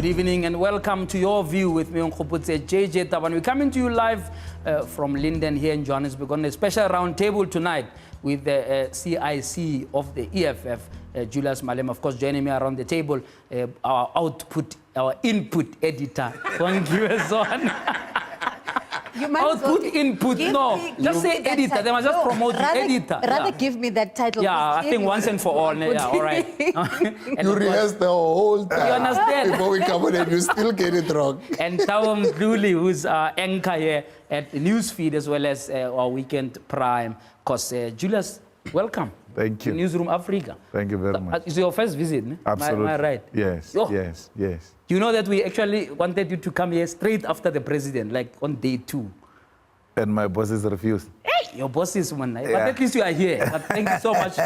evening and welcome to Your View with me on JJ Tabane. We're coming to you live from Linden here in Johannesburg on a special roundtable tonight with the CIC of the EFF, Julius Malema. Of course, joining me around the table, our input editor, Bongiwe. Output, input, no. Just say editor. They must just promote the editor. Rather give me that title. Yeah, I think once and for all. Yeah, all right. You rehearsed the whole time. You understand? Before we come on and you still get it wrong. And Thabo Mdluli, who's anchor here at the Newsfeed as well as our Weekend Prime. Because Julius, welcome. Thank you. To Newzroom Afrika. Thank you very much. It's your first visit, ne? Absolutely. Am I right? Yes, yes. You know that we actually wanted you to come here straight after the president, like on day 2. And my bosses refused. Hey, your bosses, man. But at least you are here. But thank you so much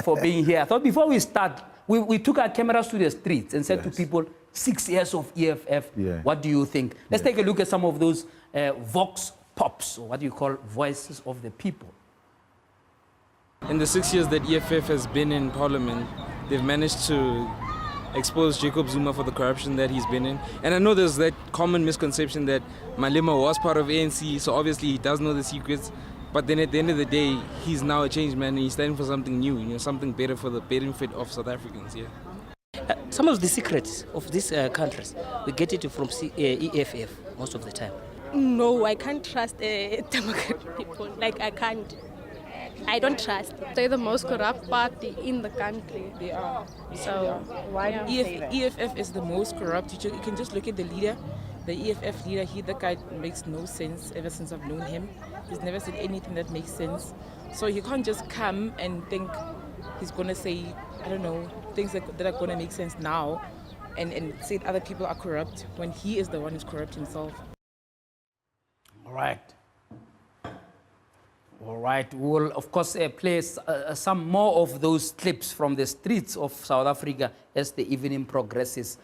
for being here. I thought before we start, we took our cameras to the streets and said to people, 6 years of EFF, what do you think? Let's take a look at some of those vox pops, or what you call voices of the people. In the 6 years that EFF has been in Parliament, they've managed to expose Jacob Zuma for the corruption that he's been in. And I know there's that common misconception that Malema was part of ANC, so obviously he does know the secrets. But then at the end of the day, he's now a changed man and he's standing for something new, you know, something better for the benefit of South Africans, Some of the secrets of these countries, we get it from EFF most of the time. No, I can't trust democratic people. Like, I can't. I don't trust. They're the most corrupt party in the country. They are. So why do you say that? EFF is the most corrupt. You can just look at the leader, the EFF leader. That guy makes no sense ever since I've known him. He's never said anything that makes sense. So you can't just come and think he's going to say, I don't know, things that are going to make sense now and say other people are corrupt when he is the one who's corrupt himself. All right. All right, we'll of course play some more of those clips from the streets of South Africa as the evening progresses.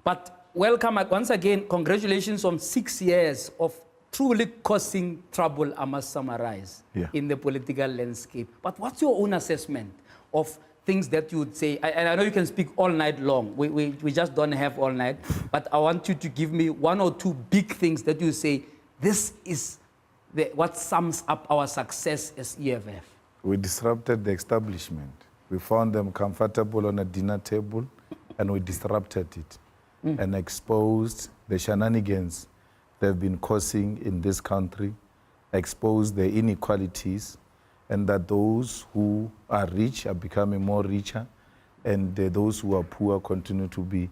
But welcome once again, congratulations on 6 years of truly causing trouble, I must summarize, in the political landscape. But what's your own assessment of things that you would say? And I know you can speak all night long. We just don't have all night. But I want you to give me 1 or 2 big things that you say, this is what sums up our success as EFF. We disrupted the establishment. We found them comfortable on a dinner table and we disrupted it and exposed the shenanigans they've been causing in this country, exposed the inequalities, and that those who are rich are becoming more richer and those who are poor continue to be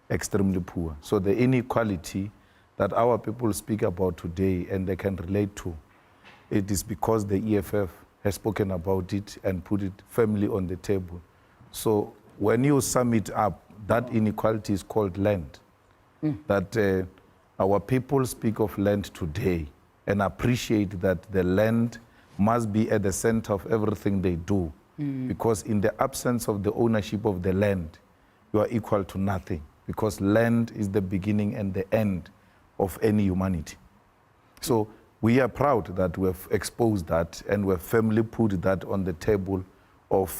extremely poor. So the inequality that our people speak about today and they can relate to, it is because the EFF has spoken about it and put it firmly on the table. So when you sum it up, that inequality is called land. That our people speak of land today and appreciate that the land must be at the center of everything they do. Because in the absence of the ownership of the land, you are equal to nothing. Because land is the beginning and the end of any humanity. So we are proud that we have exposed that and we have firmly put that on the table of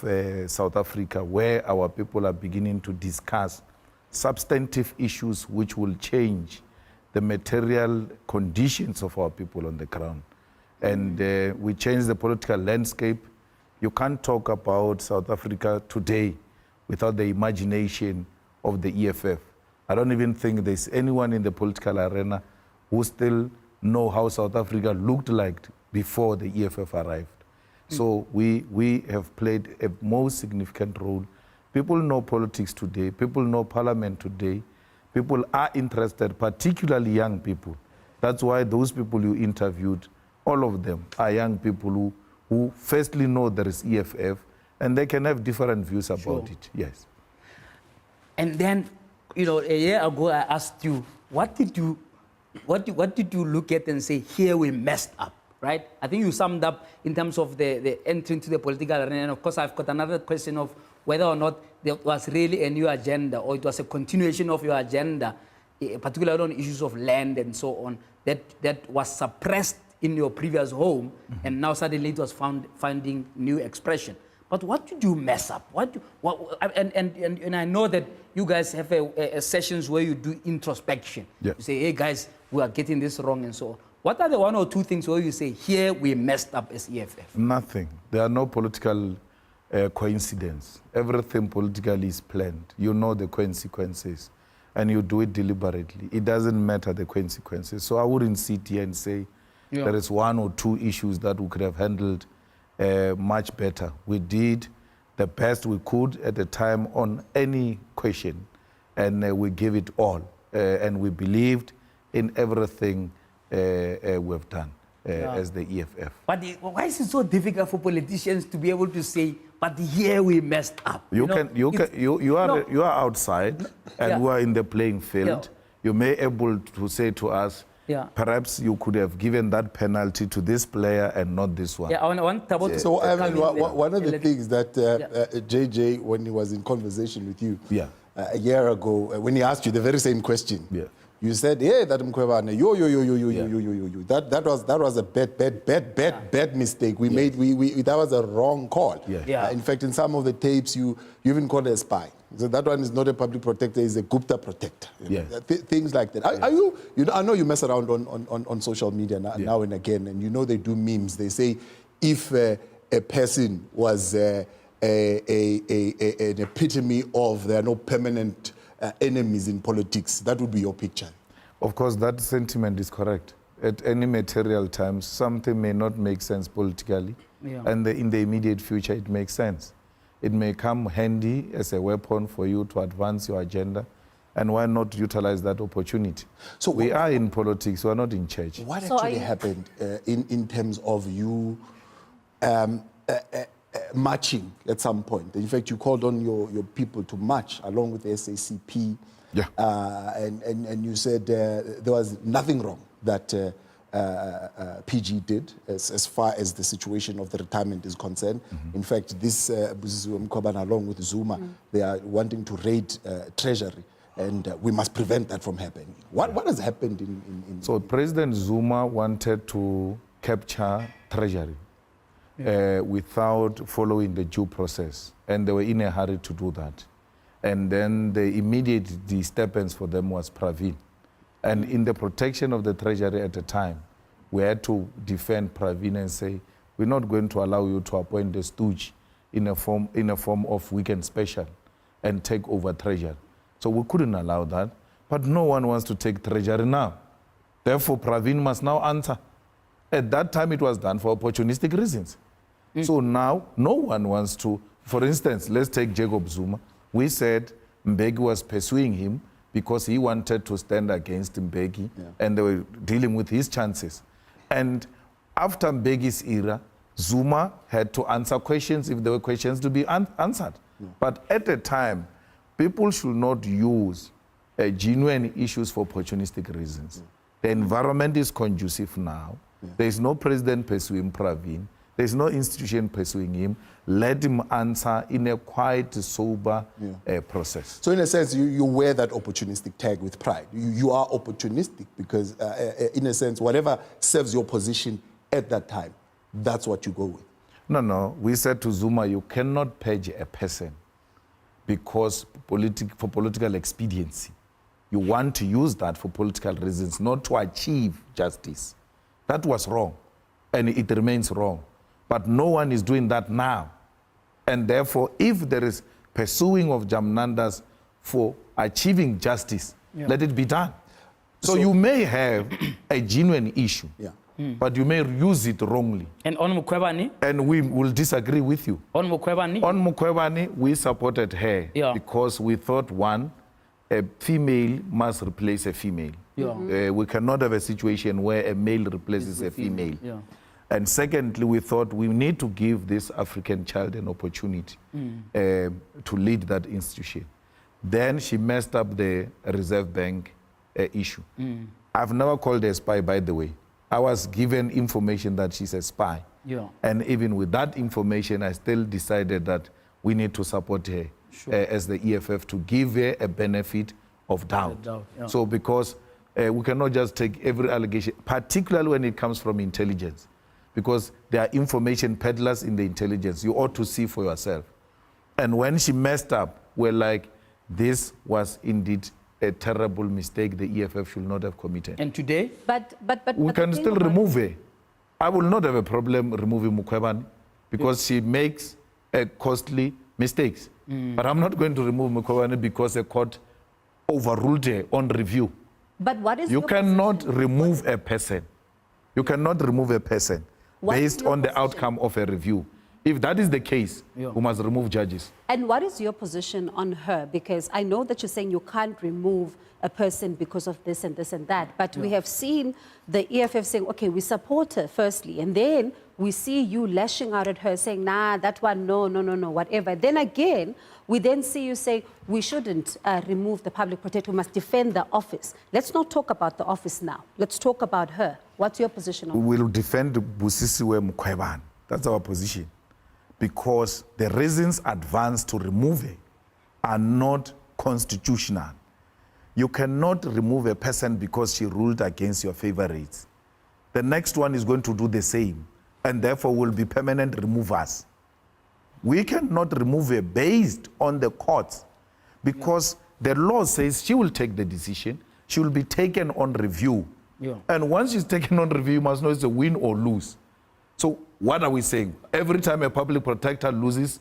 South Africa, where our people are beginning to discuss substantive issues which will change the material conditions of our people on the ground. And we change the political landscape. You can't talk about South Africa today without the imagination of the EFF. I don't even think there's anyone in the political arena who still know how South Africa looked like before the EFF arrived. So we have played a most significant role. People know politics today. People know parliament today. People are interested, particularly young people. That's why those people you interviewed, all of them are young people who firstly know there is EFF and they can have different views about it. Yes. And then, you know, a year ago I asked you, what did you look at and say, here we messed up, right? I think you summed up in terms of the entry into the political arena. And of course, I've got another question of whether or not there was really a new agenda or it was a continuation of your agenda, particularly on issues of land and so on, that was suppressed in your previous home and now suddenly it was finding new expression. But what did you mess up? And I know that you guys have a sessions where you do introspection. Yeah. You say, hey guys, we are getting this wrong and so on. What are the one or two things where you say, here we messed up as EFF? Nothing. There are no political coincidence. Everything politically is planned. You know the consequences, and you do it deliberately. It doesn't matter the consequences. So I wouldn't sit here and say there is one or two issues that we could have handled much better. We did the best we could at the time on any question, and we gave it all. And we believed in everything we've done as the EFF. But why is it so difficult for politicians to be able to say, but here we messed up? You are outside and we are in the playing field. You may able to say to us, perhaps you could have given that penalty to this player and not this one. I want Thabo to So I mean, one of the things that JJ, when he was in conversation with you a year ago, when he asked you the very same question, you said, "Yeah, that Mkhwebane, that was a bad mistake we made. That was a wrong call. In fact, in some of the tapes, you even called her a spy. So that one is not a public protector; it's a Gupta protector. Things like that. Are you know, I know you mess around on social media now and again, and you know they do memes. They say if a person was an epitome of there are no permanent enemies in politics, that would be your picture. Of course, that sentiment is correct. At any material times, something may not make sense politically, and in the immediate future, it makes sense. It may come handy as a weapon for you to advance your agenda, and why not utilize that opportunity? So we are in politics, we are not in church. What actually happened in terms of you marching at some point? In fact, you called on your people to march along with the SACP, and you said there was nothing wrong that PG did as far as the situation of the retirement is concerned. In fact, this Mkhwebane along with Zuma, they are wanting to raid Treasury, and we must prevent that from happening. What has happened in So President Zuma wanted to capture Treasury without following the due process, and they were in a hurry to do that. And then the immediate disturbance for them was Pravin. And in the protection of the Treasury at the time, we had to defend Pravin and say, we're not going to allow you to appoint the stooge in a form of weekend special and take over Treasury. So we couldn't allow that. But no one wants to take Treasury now. Therefore, Pravin must now answer. At that time, it was done for opportunistic reasons. So now, no one wants to, for instance, let's take Jacob Zuma. We said Mbeki was pursuing him because he wanted to stand against Mbeki, and they were dealing with his chances. And after Mbeki's era, Zuma had to answer questions if there were questions to be answered. But at the time, people should not use genuine issues for opportunistic reasons. The environment is conducive now. There is no president pursuing Pravin. There is no institution pursuing him. Let him answer in a quite sober process. So in a sense, you wear that opportunistic tag with pride. You are opportunistic because, in a sense, whatever serves your position at that time, that's what you go with. No. We said to Zuma, you cannot purge a person because for political expediency. You want to use that for political reasons, not to achieve justice. That was wrong, and it remains wrong. But no one is doing that now. And therefore, if there is pursuing of Jamnandas for achieving justice, let it be done. So you may have a genuine issue, but you may use it wrongly. And on Mkhwebane? And we will disagree with you. On Mkhwebane? On Mkhwebane, we supported her because we thought, one, a female must replace a female. We cannot have a situation where a male replaces a female. And secondly, we thought we need to give this African child an opportunity to lead that institution. Then she messed up the Reserve Bank issue. I've never called her a spy, by the way. I was given information that she's a spy. And even with that information, I still decided that we need to support her as the EFF to give her a benefit of doubt. So because we cannot just take every allegation, particularly when it comes from intelligence. because there are information peddlers in the intelligence. You ought to see for yourself. And when she messed up, we're like, this was indeed a terrible mistake the EFF should not have committed. And today? But we can still remove her. I will not have a problem removing Mukwebane because she makes costly mistakes. But I'm not going to remove Mukwebane because the court overruled her on review. But what is you your cannot position? remove a person. You cannot remove a person based on the outcome of a review. If that is the case, we must remove judges. And what is your position on her? Because I know that you're saying you can't remove a person because of this and this and that, but we have seen the EFF saying, okay, we support her firstly, and then we see you lashing out at her saying, nah, that one, no, whatever. Then again, we then see you say, we shouldn't remove the public protector, we must defend the office. Let's not talk about the office now. Let's talk about her. What's your position on We will defend Busisiwe Mukwebane. That's our position. Because the reasons advanced to remove her are not constitutional. You cannot remove a person because she ruled against your favorites. The next one is going to do the same, and therefore will be permanent removers. We cannot remove her based on the courts because the law says she will take the decision, she will be taken on review. And once she's taken on review, you must know it's a win or lose. So what are we saying? Every time a public protector loses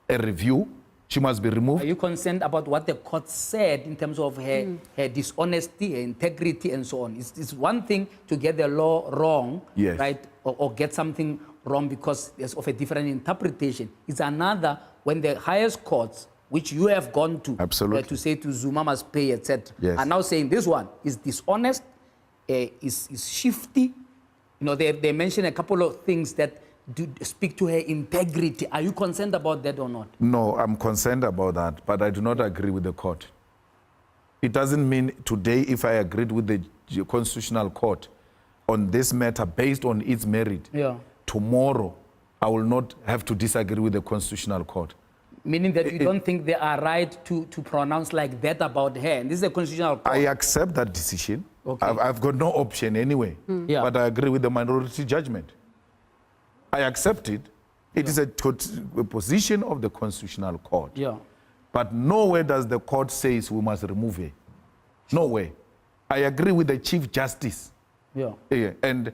a review, she must be removed? Are you concerned about what the court said in terms of her dishonesty, her integrity, and so on? It's one thing to get the law wrong, right, or get something wrong because of a different interpretation. It's another when the highest courts, which you have gone to, to say to Zuma must pay, etc., are now saying this one is dishonest, is shifty. You know, they mention a couple of things that do speak to her integrity. Are you concerned about that or not? No, I'm concerned about that, but I do not agree with the court. It doesn't mean today if I agreed with the Constitutional Court on this matter based on its merit, tomorrow I will not have to disagree with the Constitutional Court. Meaning that you don't think they are right to pronounce like that about her? And this is a Constitutional Court. I accept that decision. I've got no option anyway, but I agree with the minority judgment. I accept it. It is a position of the Constitutional Court. But nowhere does the court say we must remove her. Nowhere. I agree with the Chief Justice. And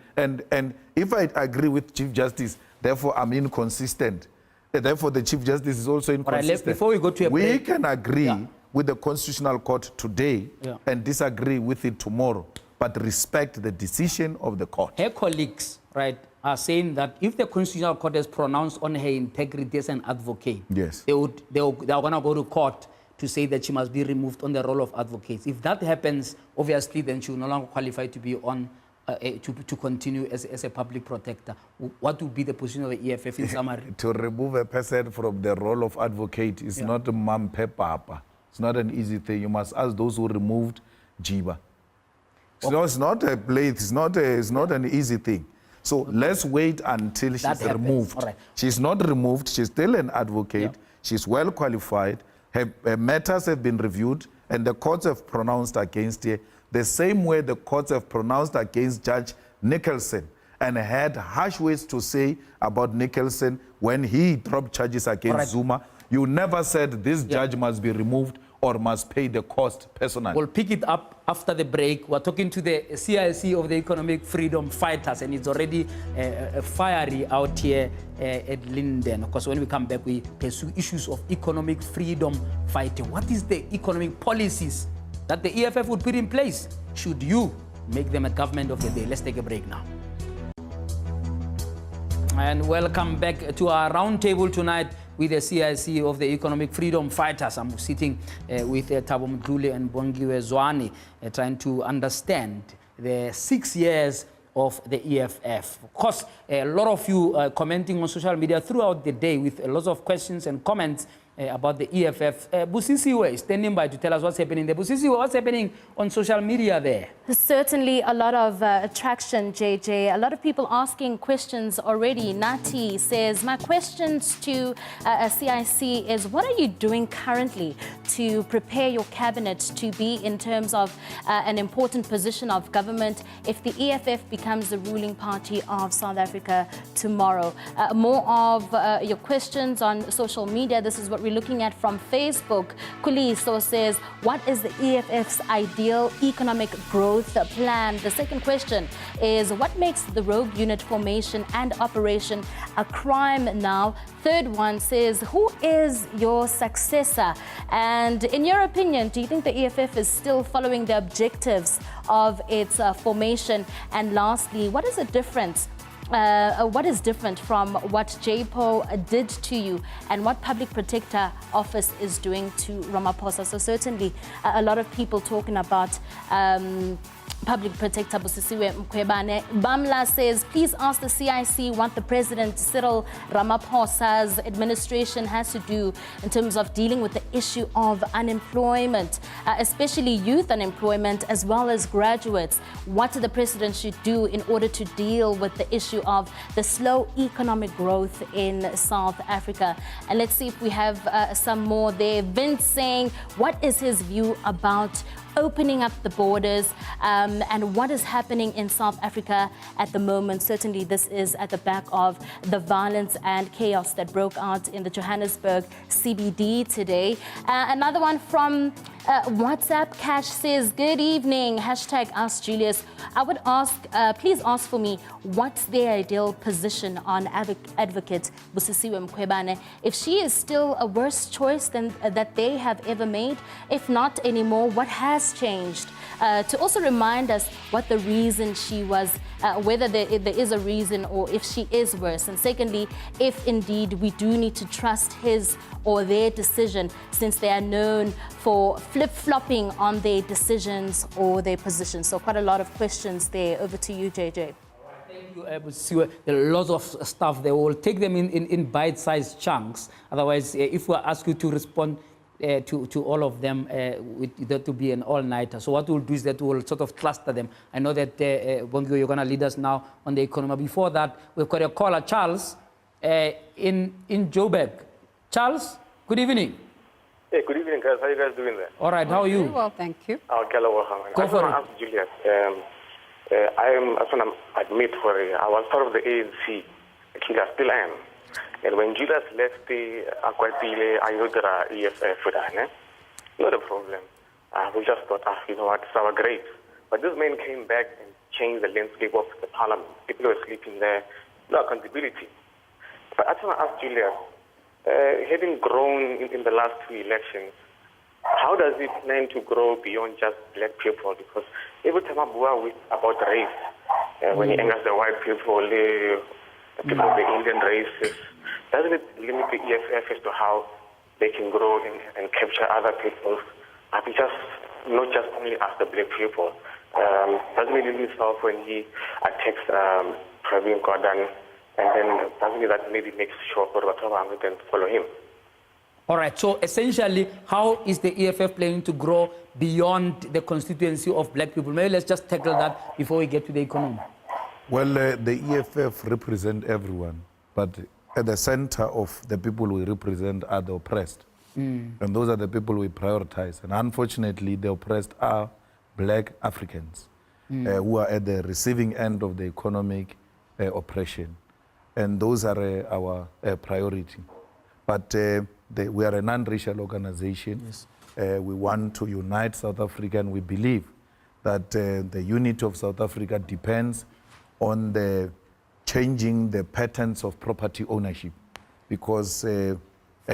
if I agree with Chief Justice, therefore I'm inconsistent. Therefore the Chief Justice is also inconsistent. Before we go to a we break, can agree with the Constitutional Court today and disagree with it tomorrow, but respect the decision of the court. Her colleagues, right, are saying that if the Constitutional Court has pronounced on her integrity as an advocate, they are going to go to court to say that she must be removed on the role of advocate. If that happens, obviously, then she will no longer qualify to be on to continue as a public protector. What would be the position of the EFF in summary? To remove a person from the role of advocate is not a mampe papa. It's not an easy thing. You must ask those who removed Jiba. So it's not a play. It's not an easy thing. So let's wait until she's removed. She's not removed. She's still an advocate. She's well qualified. Her matters have been reviewed, and the courts have pronounced against her the same way the courts have pronounced against Judge Nicholson and had harsh words to say about Nicholson when he dropped charges against Zuma. You never said this judge must be removed or must pay the cost personally. We'll pick it up after the break. We're talking to the CIC of the Economic Freedom Fighters, and it's already fiery out here at Linden. Of course, when we come back, we pursue issues of economic freedom fighting. What is the economic policies that the EFF would put in place? Should you make them a government of the day? Let's take a break now. And welcome back to our roundtable tonight with the CIC of the Economic Freedom Fighters. I'm sitting with Thabo Mdluli and Bongiwe trying to understand the 6 years of the EFF. Of course, a lot of you commenting on social media throughout the day with lots of questions and comments about the EFF. Busisiwe is standing by to tell us what's happening there. Busisiwe, what's happening on social media there? Certainly a lot of attraction, JJ. A lot of people asking questions already. Nati says, my questions to CIC is, what are you doing currently to prepare your cabinet to be in terms of an important position of government if the EFF becomes the ruling party of South Africa tomorrow? More of your questions on social media. This is what we're looking at from Facebook. Kuliso says, what is the EFF's ideal economic growth plan? The second question is, what makes the rogue unit formation and operation a crime now? Third one says, who is your successor? And in your opinion, do you think the EFF is still following the objectives of its formation? And lastly, what is the difference? What is different from what JPO did to you and what Public Protector Office is doing to Ramaphosa? So certainly a lot of people talking about Public Protector Busisiwe Mkhwebane. Bamla says, please ask the CIC what the President Cyril Ramaphosa's administration has to do in terms of dealing with the issue of unemployment, especially youth unemployment as well as graduates. What the President should do in order to deal with the issue of the slow economic growth in South Africa. And let's see if we have some more there. Vince saying, what is his view about opening up the borders and what is happening in South Africa at the moment? Certainly this is at the back of the violence and chaos that broke out in the Johannesburg CBD today. Another one from WhatsApp. Cash says, good evening, hashtag Ask Julius. I would ask, please ask for me, what's their ideal position on advocate Busisiwe Mkhwebane? If she is still a worse choice than that they have ever made, if not anymore, what has changed? To also remind us what the reason she was, whether there is a reason or if she is worse. And secondly, if indeed we do need to trust his or their decision, since they are known for flip-flopping on their decisions or their positions. So quite a lot of questions there. Over to you, JJ. Thank you, Busisiwe. There are lots of stuff. They will take them in bite-sized chunks. Otherwise, if we ask you to respond to all of them, that to be an all-nighter. So what we'll do is that we'll sort of cluster them. I know that, Bongiwe, you're going to lead us now on the economy. Before that, we've got a caller, Charles, in Joburg. Charles, good evening. Hey, good evening, guys. How are you guys doing there? All right, how are you? Very well, thank you. Go for it. Ask Julius. I want to admit I was part of the ANC. Actually, I still am. And when Julius left the Akwatile, Ayodra, EFF, not a problem. We just thought, you know what, it's our great. But this man came back and changed the landscape of the parliament. People were sleeping there, no accountability. But I just want to ask Julius, having grown in the last two elections, how does he plan to grow beyond just black people? Because every time I go about race, when he angers the white people, the people of the Indian races, doesn't it limit the EFF as to how they can grow and capture other people? Not just only as the black people. Doesn't he limit himself when he attacks Pravin Gordhan? And then doesn't that maybe makes sure for whatever then follow him? All right, so essentially, how is the EFF planning to grow beyond the constituency of black people? Maybe let's just tackle that before we get to the economy. Well, the EFF represent everyone, but at the center of the people we represent are the oppressed. And those are the people we prioritize. And unfortunately, the oppressed are black Africans who are at the receiving end of the economic oppression. And those are our priority. But we are a non-racial organization. Yes. We want to unite South Africa, and we believe that the unity of South Africa depends on the changing the patterns of property ownership. Because a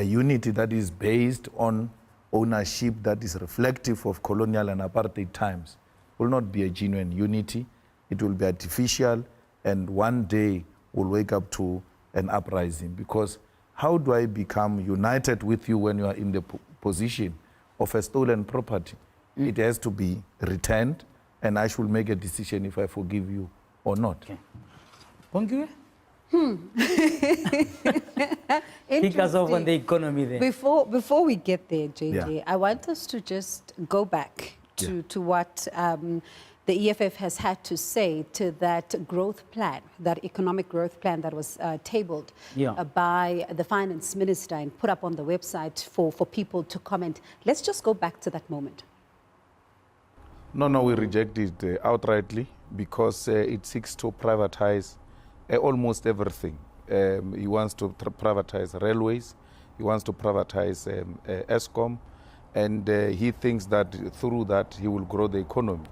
unity that is based on ownership that is reflective of colonial and apartheid times will not be a genuine unity. It will be artificial, and one day we'll wake up to an uprising. Because how do I become united with you when you are in the position of a stolen property? It has to be returned, and I should make a decision if I forgive you or not. Okay. Bongiwe? Kick us off on the economy then. Before we get there, JJ, Yeah. I want us to just go back to what the EFF has had to say to that growth plan, that economic growth plan that was tabled by the finance minister and put up on the website for people to comment. Let's just go back to that moment. No, we reject it outrightly because it seeks to privatize almost everything. He wants to privatize railways, he wants to privatize Eskom, and he thinks that through that he will grow the economy.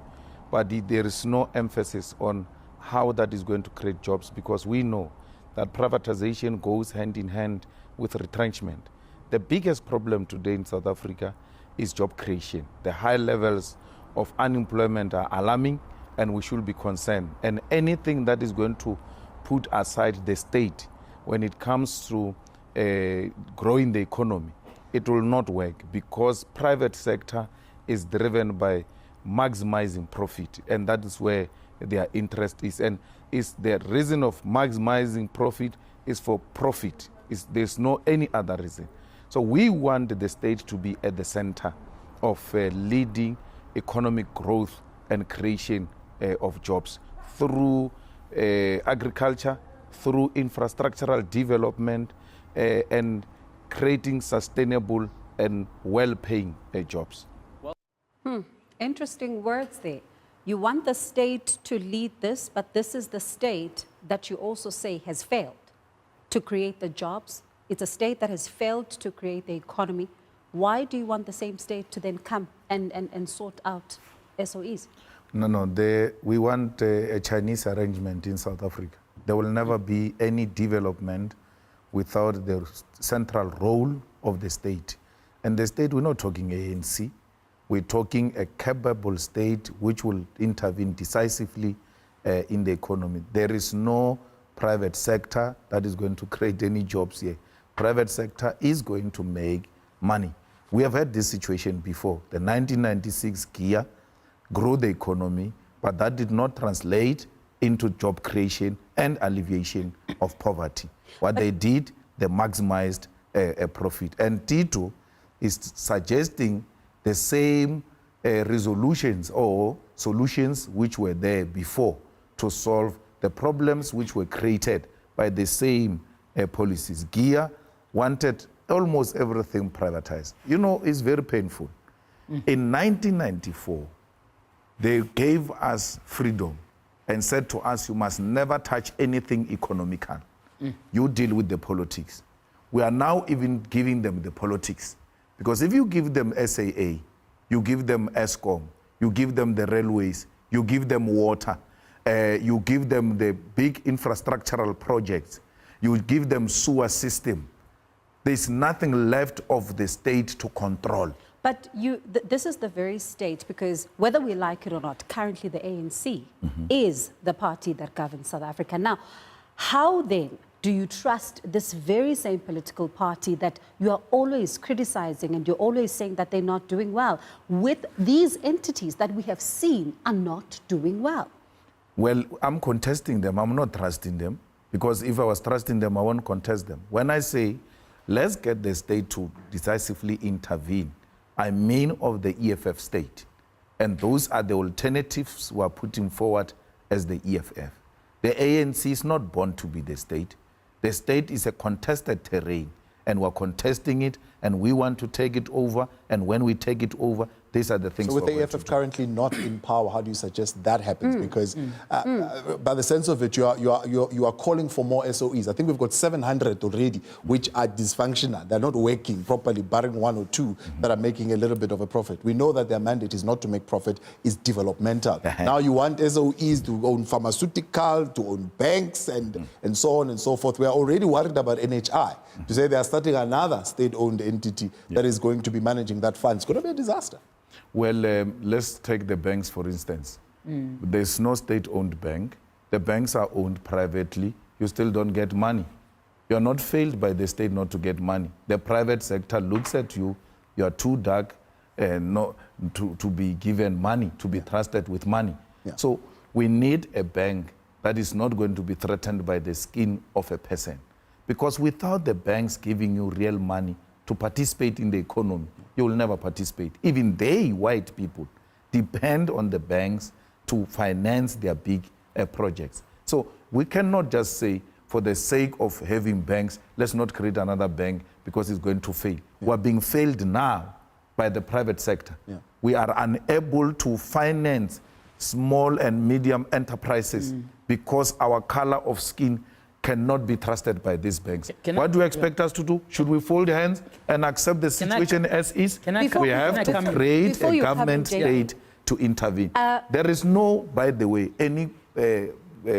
But there is no emphasis on how that is going to create jobs, because we know that privatization goes hand in hand with retrenchment. The biggest problem today in South Africa is job creation. The high levels of unemployment are alarming, and we should be concerned. And anything that is going to put aside the state when it comes to growing the economy, it will not work, because private sector is driven by maximizing profit, and that is where their interest is. And is the reason of maximizing profit is for profit. There's no any other reason. So we want the state to be at the center of leading economic growth and creation of jobs through agriculture, through infrastructural development, and creating sustainable and well-paying jobs. Interesting words there. You want the state to lead this, but this is the state that you also say has failed to create the jobs. It's a state that has failed to create the economy. Why do you want the same state to then come and sort out SOEs? No, we want a Chinese arrangement in South Africa. There will never be any development without the central role of the state. And the state, we're not talking ANC. We're talking a capable state which will intervene decisively in the economy. There is no private sector that is going to create any jobs here. Private sector is going to make money. We have had this situation before. The 1996 GIA grew the economy, but that did not translate into job creation and alleviation of poverty. What they did, they maximized a profit. And Tito is suggesting the same resolutions or solutions which were there before to solve the problems which were created by the same policies. GIA wanted almost everything privatized. You know, it's very painful. In 1994, they gave us freedom and said to us, you must never touch anything economical. You deal with the politics. We are now even giving them the politics. Because if you give them SAA, you give them Eskom, you give them the railways, you give them water, you give them the big infrastructural projects, you give them sewer system, there's nothing left of the state to control. But this is the very state, because whether we like it or not, currently the ANC is the party that governs South Africa. Now, how then do you trust this very same political party that you are always criticizing and you're always saying that they're not doing well, with these entities that we have seen are not doing well? Well, I'm contesting them. I'm not trusting them, because if I was trusting them, I won't contest them. When I say, let's get the state to decisively intervene, I mean of the EFF state. And those are the alternatives we are putting forward as the EFF. The ANC is not born to be the state. The state is a contested terrain, and we're contesting it, and we want to take it over. And when we take it over, these are the things. So with the EFF currently not in power, how do you suggest that happens? Because by the sense of it, you are calling for more SOEs. I think we've got 700 already, which are dysfunctional. They're not working properly, barring one or two that are making a little bit of a profit. We know that their mandate is not to make profit, it's developmental. Now you want SOEs to own pharmaceutical, to own banks, and so on and so forth. We are already worried about NHI. To say they are starting another state-owned entity that is going to be managing that fund. It's going to be a disaster. Well, let's take the banks, for instance. There's no state-owned bank. The banks are owned privately. You still don't get money. You're not failed by the state not to get money. The private sector looks at you. You're too dark not to be given money, to be trusted with money. So we need a bank that is not going to be threatened by the skin of a person. Because without the banks giving you real money to participate in the economy, you will never participate. Even they, white people, depend on the banks to finance their big projects. So we cannot just say, for the sake of having banks, let's not create another bank because it's going to fail. We're being failed now by the private sector. We are unable to finance small and medium enterprises because our color of skin cannot be trusted by these banks. What do you expect us to do? Should we fold hands and accept the situation as is? We have to create a government state to intervene. There is no, by the way, any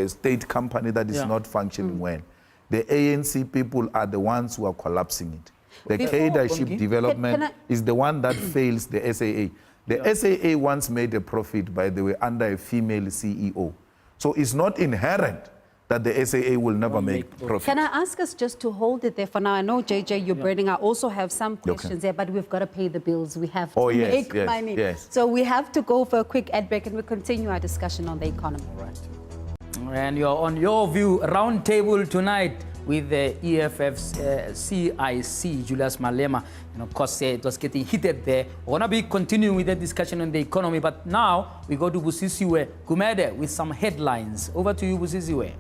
state company that is not functioning well. The ANC people are the ones who are collapsing it. The leadership development is the one that fails the SAA. The SAA once made a profit, by the way, under a female CEO. So it's not inherent that the SAA will never make profit. Can I ask us just to hold it there for now? I know, JJ, you're burning. I also have some questions there, but we've got to pay the bills. We have to make money. So we have to go for a quick ad break and we'll continue our discussion on the economy. Right. And you're on Your View Roundtable tonight with the EFF's CIC Julius Malema. And of course, it was getting heated there. We're going to be continuing with the discussion on the economy, but now we go to Busisiwe Gumede with some headlines. Over to you, Busisiwe.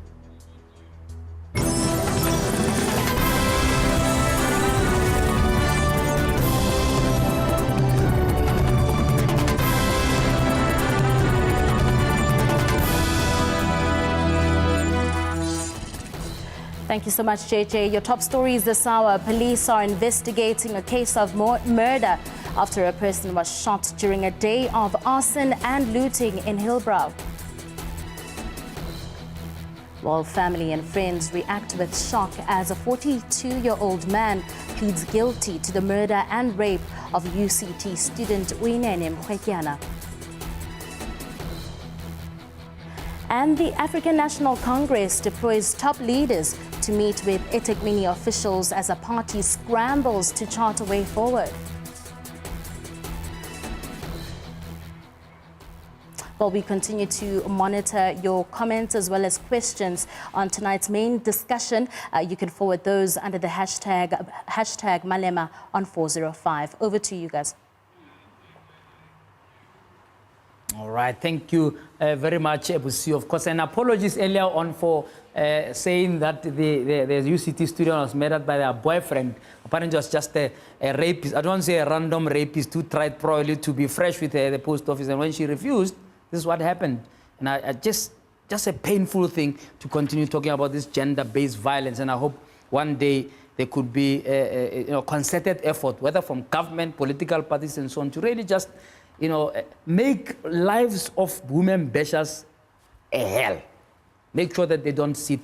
Thank you so much, JJ. Your top stories this hour. Police are investigating a case of murder after a person was shot during a day of arson and looting in Hillbrow. While family and friends react with shock as a 42-year-old man pleads guilty to the murder and rape of UCT student Uyinene Mkhwetyana. And the African National Congress deploys top leaders to meet with eThekwini officials as a party scrambles to chart a way forward. Well, we continue to monitor your comments as well as questions on tonight's main discussion. You can forward those under the hashtag Malema on 405. Over to you guys. All right, thank you very much, Ebusi. Of course, and apologies earlier on for saying that the UCT student was murdered by their boyfriend. Apparently, it was just a rapist. I don't want to say a random rapist who tried probably to be fresh with the post office, and when she refused, this is what happened. And I just a painful thing to continue talking about this gender-based violence, and I hope one day there could be a concerted effort, whether from government, political parties, and so on, to really just make lives of women bashers a hell. Make sure that they don't sit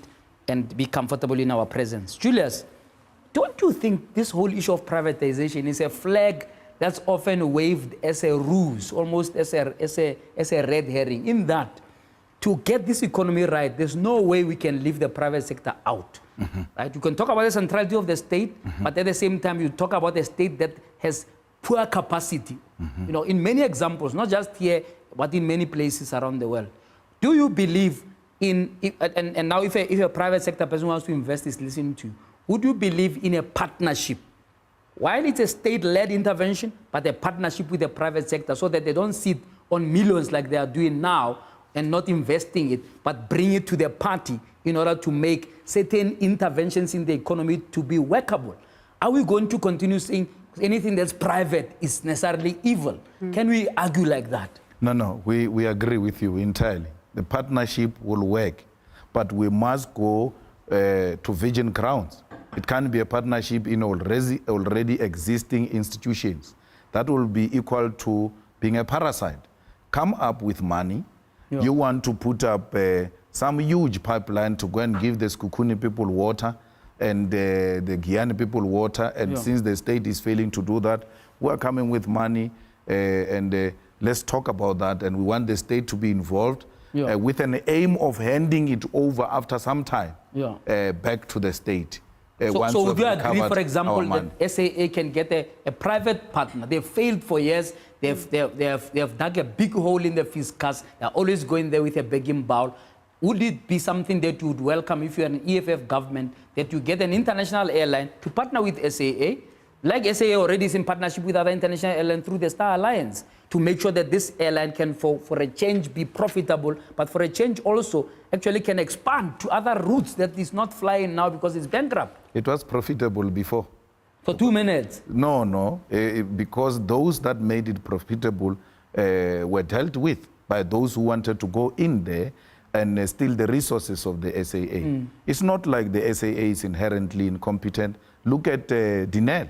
and be comfortable in our presence. Julius, don't you think this whole issue of privatization is a flag that's often waved as a ruse, almost as a red herring, in that to get this economy right, there's no way we can leave the private sector out. Right? You can talk about the centrality of the state, but at the same time, you talk about a state that has poor capacity. In many examples, not just here, but in many places around the world. Do you believe in, and now if a private sector person wants to invest is listening to you, would you believe in a partnership? While it's a state-led intervention, but a partnership with the private sector so that they don't sit on millions like they are doing now and not investing it, but bring it to the party in order to make certain interventions in the economy to be workable? Are we going to continue saying anything that's private is necessarily evil? Can we argue like that? No, we agree with you entirely. The partnership will work, but we must go to virgin grounds. It can't be a partnership in already existing institutions. That will be equal to being a parasite. Come up with money. Yeah. You want to put up some huge pipeline to go and give the Skukuni people water and the Guyana people water, and since the state is failing to do that, we are coming with money, and let's talk about that, and we want the state to be involved with an aim of handing it over after some time back to the state. So would you agree, for example, that SAA can get a private partner? They've failed for years. They have dug a big hole in the fiscus. They're always going there with a begging bowl. would it be something that you would welcome if you're an EFF government, that you get an international airline to partner with SAA, like SAA already is in partnership with other international airlines through the Star Alliance, to make sure that this airline can, for a change, be profitable, but for a change also actually can expand to other routes that is not flying now because it's bankrupt? It was profitable before. For 2 minutes? No, because those that made it profitable were dealt with by those who wanted to go in there and steal the resources of the SAA. It's not like the SAA is inherently incompetent. Look at Dinel.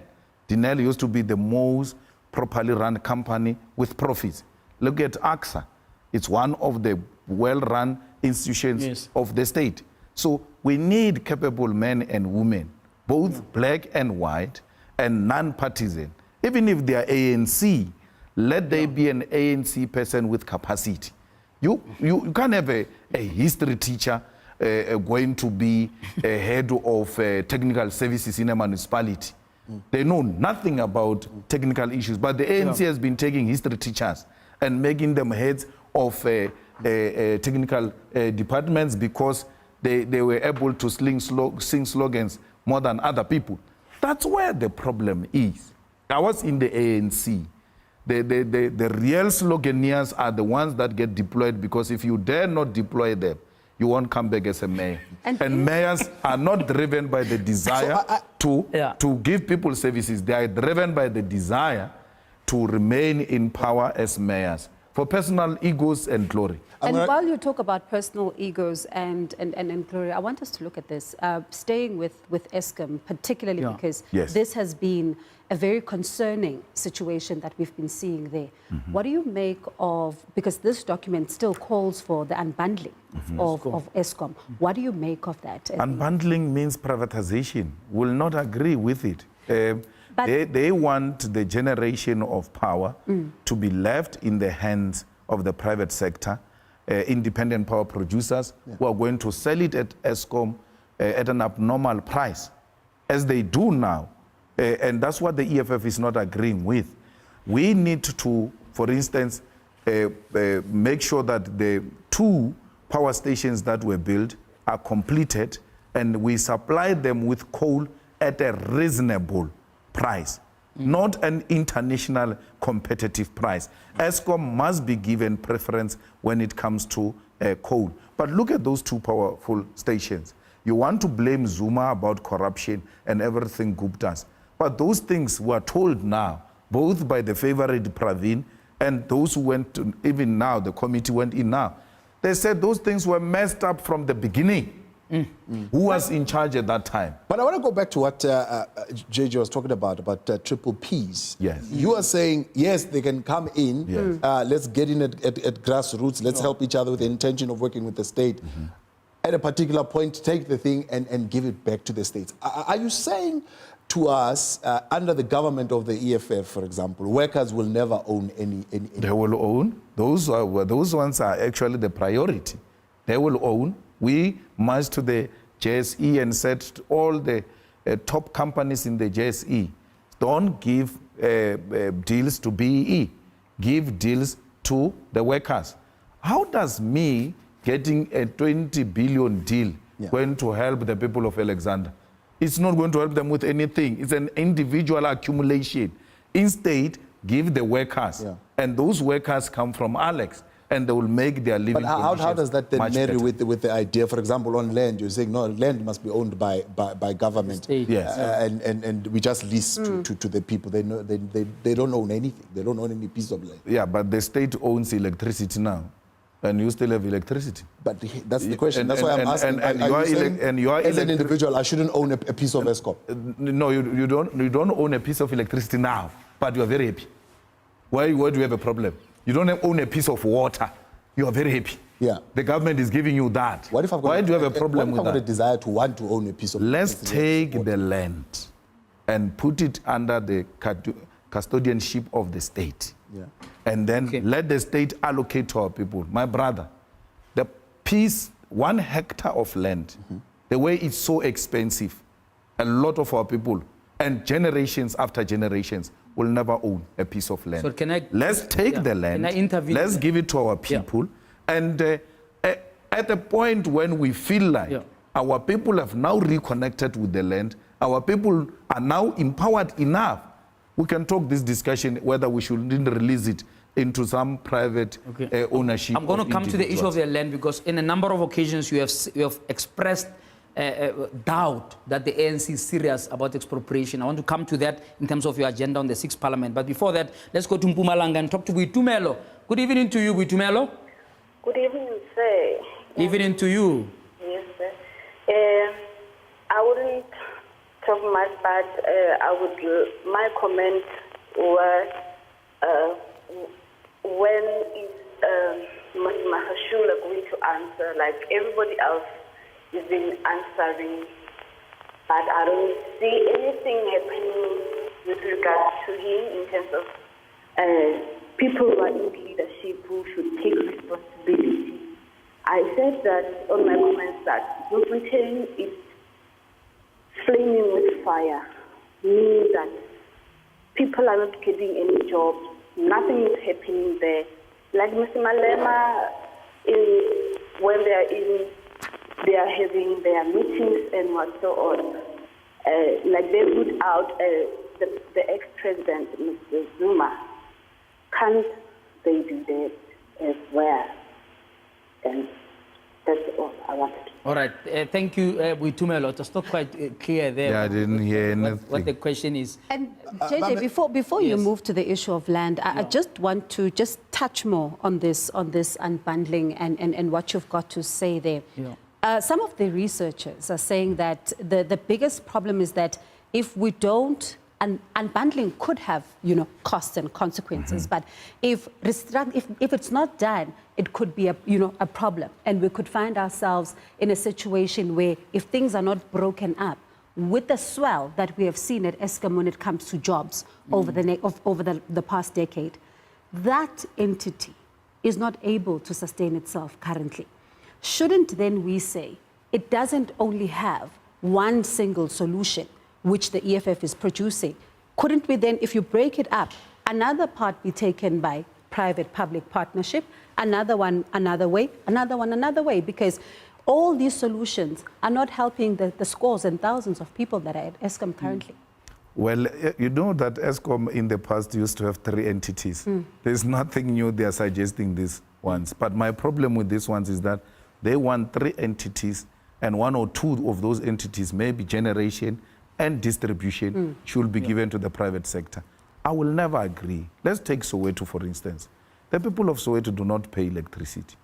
Dinel used to be the most properly run company with profits. Look at AXA. It's one of the well-run institutions of the state. So we need capable men and women, both black and white, and non-partisan. Even if they are ANC, let there be an ANC person with capacity. You can't have a history teacher going to be a head of technical services in a municipality. They know nothing about technical issues, but the ANC has been taking history teachers and making them heads of technical departments because they were able to sing slogans more than other people. That's where the problem is. I was in the ANC. The real sloganeers are the ones that get deployed, because if you dare not deploy them, you won't come back as a mayor. And mayors are not driven by the desire to give people services. They are driven by the desire to remain in power as mayors for personal egos and glory. And while you talk about personal egos and glory, I want us to look at this, staying with Eskom, particularly because this has been a very concerning situation that we've been seeing there. What do you make of, because this document still calls for the unbundling of Eskom. What do you make of that? Unbundling means privatization. Will not agree with it. They want the generation of power to be left in the hands of the private sector, independent power producers who are going to sell it at Eskom at an abnormal price, as they do now. And that's what the EFF is not agreeing with. We need to, for instance, make sure that the 2 power stations that were built are completed, and we supply them with coal at a reasonable price, not an international competitive price. Eskom must be given preference when it comes to coal. But look at those 2 powerful stations. You want to blame Zuma about corruption and everything Gupta's. But those things were told now, both by the favorite Pravin and those who went to, even now, the committee went in now. They said those things were messed up from the beginning. Who was in charge at that time? But I want to go back to what JJ was talking about triple Ps. Yes. You are saying, yes, they can come in. Yes. Let's get in at grassroots. Let's help each other with the intention of working with the state. At a particular point, take the thing and give it back to the states. Are you saying to us, under the government of the EFF, for example, workers will never own any? They will own. Those ones are actually the priority. They will own. We marched to the JSE and said to all the top companies in the JSE, don't give deals to BEE, give deals to the workers. How does me getting a 20 billion deal going to help the people of Alexander? It's not going to help them with anything. It's an individual accumulation. Instead, give the workers. And those workers come from Alex, and they will make their living conditions. But how does that then marry with the idea, for example, on land? You're saying, no, land must be owned by government. Yes. And we just lease to the people. They don't own anything. They don't own any piece of land. Yeah, but the state owns electricity now. And you still have electricity. But that's the question. That's why I'm asking. And you are as an individual, I shouldn't own a piece of Eskom. No, you don't own a piece of electricity now, but you are very happy. Why do you have a problem? You don't own a piece of water. You are very happy. Yeah. The government is giving you that. Why do you have a problem with that? What if I've got a desire to want to own a piece of Let's take the land and put it under the custodianship of the state. Yeah. And then let the state allocate to our people. My brother, the piece, 1 hectare of land, the way it's so expensive, a lot of our people and generations after generations will never own a piece of land. So let's take the land, let's give it to our people, and at a point when we feel like our people have now reconnected with the land, our people are now empowered enough, we can talk this discussion whether we should release it into some private ownership. I'm going to come to the issue of the land because in a number of occasions you have expressed doubt that the ANC is serious about expropriation. I want to come to that in terms of your agenda on the 6th Parliament. But before that, let's go to Mpumalanga and talk to Boitumelo. Good evening to you, Boitumelo. Good evening, sir. Evening to you. Yes, sir. I wouldn't talk much, but my comment was when is Mahashula going to answer? Like everybody else has been answering, but I don't see anything happening with regard to him in terms of people who are in leadership who should take responsibility. I said that on my comments that Britain is flaming with fire, meaning that people are not getting any jobs, nothing is happening there. Like Mr. Malema, when they are having their meetings and what so on, like they put out the ex-president, Mr. Zuma. Can't they do that as well? And that's all I wanted to. All right. Thank you, Boitumelo. It's not quite clear there. Yeah, I didn't hear anything. What the question is. And JJ, before you move to the issue of land, I just want to just touch more on this unbundling and what you've got to say there. Yeah. Some of the researchers are saying that the biggest problem is that if we don't, and unbundling could have, costs and consequences. But if it's not done, it could be a problem, and we could find ourselves in a situation where if things are not broken up, with the swell that we have seen at Eskom when it comes to jobs over the past decade, that entity is not able to sustain itself currently. Shouldn't then we say it doesn't only have one single solution, which the EFF is producing? Couldn't we then, if you break it up, another part be taken by private-public partnership, another one another way, another one another way? Because all these solutions are not helping the scores and thousands of people that are at Eskom currently. Well, you know that Eskom in the past used to have 3 entities. There's nothing new they are suggesting these ones. But my problem with these ones is that they want 3 entities, and 1 or 2 of those entities, maybe generation and distribution, should be given to the private sector. I will never agree. Let's take Soweto, for instance. The people of Soweto do not pay electricity.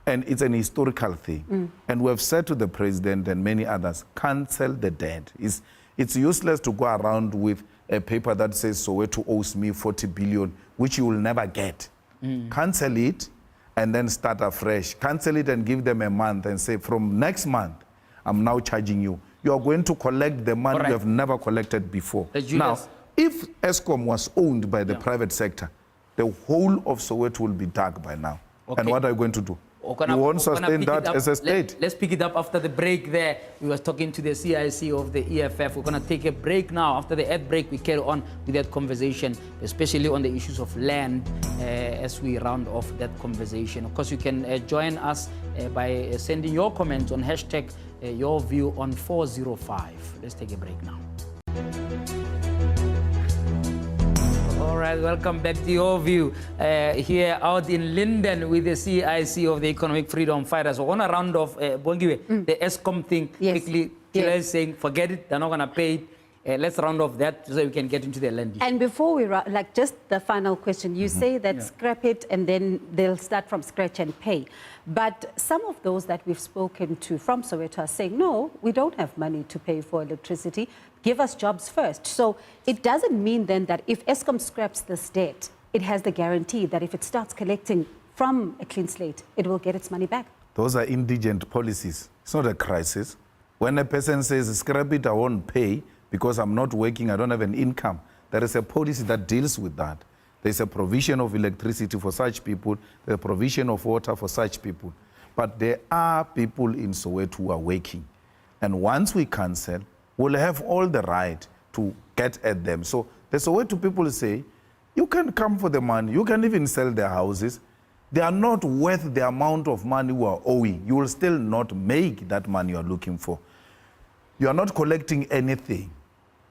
And it's an historical thing. And we have said to the president and many others, cancel the debt. It's useless to go around with a paper that says Soweto owes me 40 billion, which you will never get. Cancel it and then start afresh. Cancel it and give them a month and say, from next month, I'm now charging you. You are going to collect the money you have never collected before. Now, if Eskom was owned by the private sector, the whole of Soweto will be dark by now. And what are you going to do? You won't sustain that as a state. Let's pick it up after the break there. We were talking to the CIC of the EFF. We're going to take a break now. After the ad break, we carry on with that conversation, especially on the issues of land as we round off that conversation. Of course, you can join us by sending your comments on hashtag your view on 405. Let's take a break now. All right, welcome back to Your View here out in Linden with the CIC of the Economic Freedom Fighters. We're going to round off, Bongiwe, the Eskom thing quickly. Killer is saying, forget it, they're not going to pay it. Let's round off that so we can get into the land issue. And before we, just the final question, you say that scrap it and then they'll start from scratch and pay. But some of those that we've spoken to from Soweto are saying, no, we don't have money to pay for electricity. Give us jobs first. So it doesn't mean then that if Eskom scraps this debt, it has the guarantee that if it starts collecting from a clean slate, it will get its money back. Those are indigent policies. It's not a crisis. When a person says, scrap it, I won't pay because I'm not working, I don't have an income, there is a policy that deals with that. There's a provision of electricity for such people, there's a provision of water for such people. But there are people in Soweto who are working. And once we cancel, we'll have all the right to get at them. So the Soweto people say, you can come for the money, you can even sell their houses, they are not worth the amount of money we are owing. You will still not make that money you are looking for. You are not collecting anything.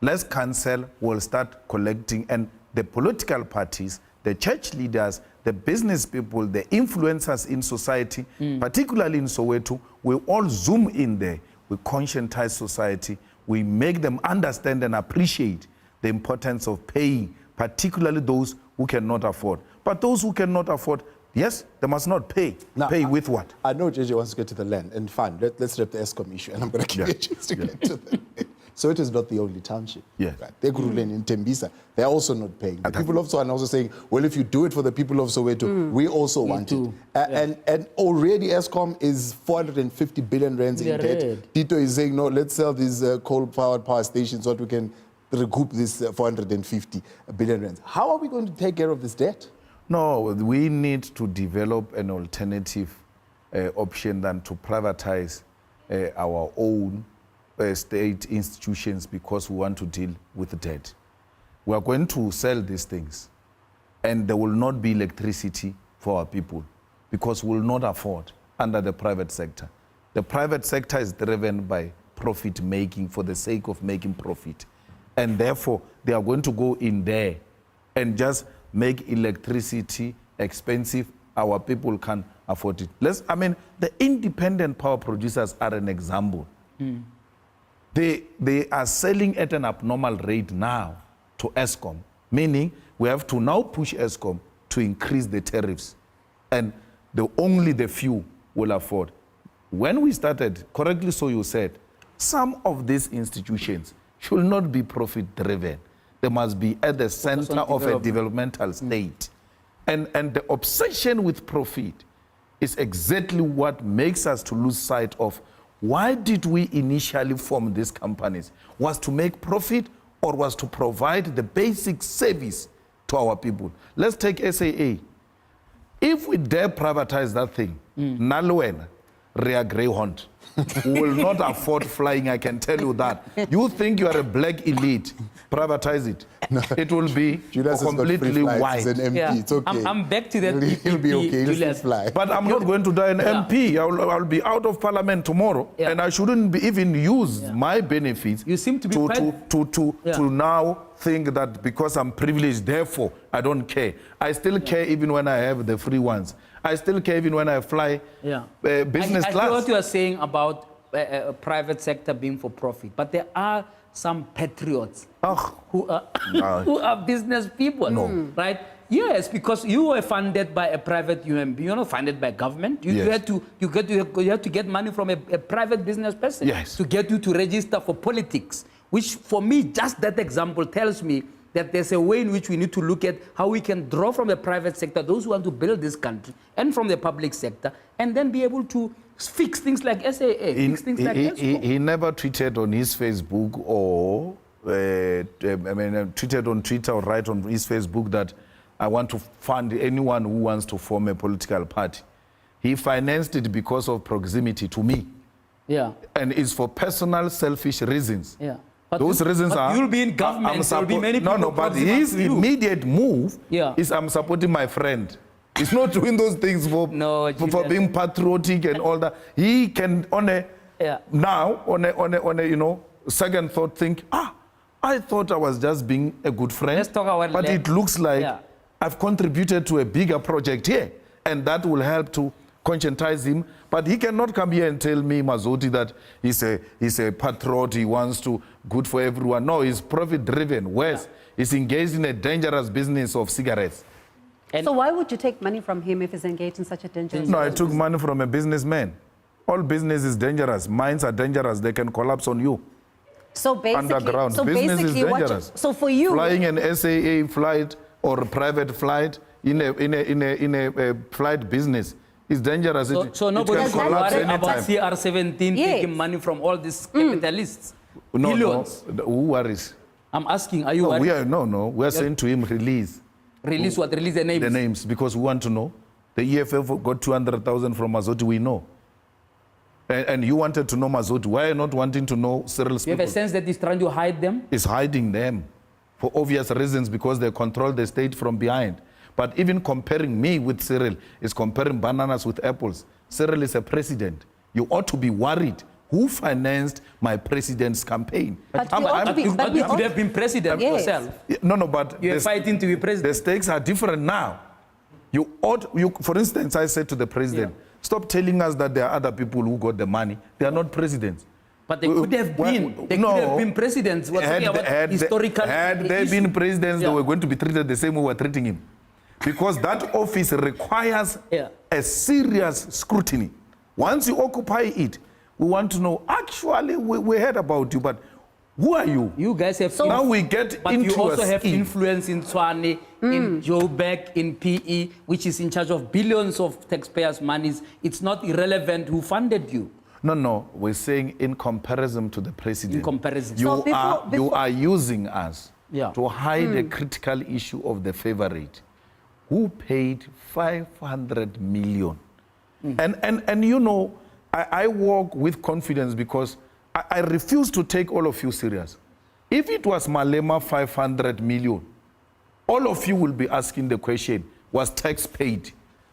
Let's cancel, we'll start collecting. And the political parties, the church leaders, the business people, the influencers in society, particularly in Soweto, we all zoom in there. We conscientize society. We make them understand and appreciate the importance of paying, particularly those who cannot afford. But those who cannot afford, yes, they must not pay. Now, pay with what? I know JJ wants to get to the land, and fine, let's wrap the Eskom issue, and I'm going to give you a chance to get to the land. So it is not the only township. Yes. Right? Ekurhuleni in Tembisa, they're also not paying. The people of Soweto are also saying, well, if you do it for the people of Soweto, we also want it. And already Eskom is 450 billion rands in debt. Tito is saying, no, let's sell these coal-powered power stations so that we can recoup this 450 billion rands. How are we going to take care of this debt? No, we need to develop an alternative option than to privatize our own state institutions because we want to deal with the debt. We are going to sell these things, and there will not be electricity for our people because we will not afford under the private sector. The private sector is driven by profit making for the sake of making profit, and therefore they are going to go in there and just make electricity expensive. Our people can afford it. The independent power producers are an example. They are selling at an abnormal rate now to Eskom, meaning we have to now push Eskom to increase the tariffs, and only the few will afford. When we started, correctly so you said, some of these institutions should not be profit-driven. They must be at the center of a developmental state. And the obsession with profit is exactly what makes us to lose sight of why did we initially form these companies? Was to make profit or was to provide the basic service to our people? Let's take SAA. If we dare privatize that thing, Nalwen, Rea Greyhound, we will not afford flying, I can tell you that. You think you are a black elite, privatize it. No. It will be Julius completely white. He's an MP. It's okay. I'm back to that. He'll be okay. Julius. Fly. But I'm not going to die an MP. I'll be out of parliament tomorrow, and I shouldn't be even use my benefits. You seem to be to now think that because I'm privileged, therefore I don't care. I still care even when I have the free ones. I still care even when I fly business class. I hear what you are saying about private sector being for profit, but there are some patriots who are business people, right? Yes, because you were funded by a private UMB. You're not funded by government. You had to get money from a private business person to get you to register for politics. Which, for me, just that example tells me that there's a way in which we need to look at how we can draw from the private sector, those who want to build this country, and from the public sector, and then be able to fix things like SAA, fix things like Eskom. He never tweeted on his Facebook or tweeted on Twitter or write on his Facebook that I want to fund anyone who wants to form a political party. He financed it because of proximity to me. And it's for personal, selfish reasons. But those reasons are... You'll be in government, there'll be many people... but his immediate move is I'm supporting my friend. He's not doing those things for being patriotic and all that. He can now, on a second thought, think, I thought I was just being a good friend. Let's talk about but it looks like I've contributed to a bigger project here, and that will help to conscientize him. But he cannot come here and tell me, Mazoti, that he's a patriot, he wants to good for everyone. No, he's profit-driven. Worse, he's engaged in a dangerous business of cigarettes. So why would you take money from him if he's engaged in such a dangerous No, I took money from a businessman. All business is dangerous. Mines are dangerous. They can collapse on you. So basically, underground. Business is dangerous. So for you... Flying an SAA flight or a private flight in a flight business is dangerous. So nobody can worry about CR17 taking money from all these capitalists? Billions. No, who worries? I'm asking, are you worried? We are saying to him, release. Release what? Release the names? The names, because we want to know. The EFF got 200,000 from Mazoti, we know. And you wanted to know Mazoti. Why are you not wanting to know Cyril's people? You have a sense that he's trying to hide them? He's hiding them for obvious reasons, because they control the state from behind. But even comparing me with Cyril is comparing bananas with apples. Cyril is a president. You ought to be worried. Who financed my president's campaign? But you could have been president yourself. No, but you're fighting to be president. The stakes are different now. For instance, I said to the president, stop telling us that there are other people who got the money. They are not presidents. But they could have been. They could have been presidents. Had they been presidents, they were going to be treated the same way we're treating him. Because that office requires a serious scrutiny. Once you occupy it, we want to know, actually, we heard about you, but who are you? You guys have... So now we get but into you also have influence in Tshwane, in Joburg, in PE, which is in charge of billions of taxpayers' monies. It's not irrelevant who funded you. No, we're saying in comparison to the president. In comparison. You are using us to hide a critical issue of the favorite who paid 500 million. And you know, I walk with confidence because I refuse to take all of you serious. If it was Malema 500 million, all of you will be asking the question, was tax paid?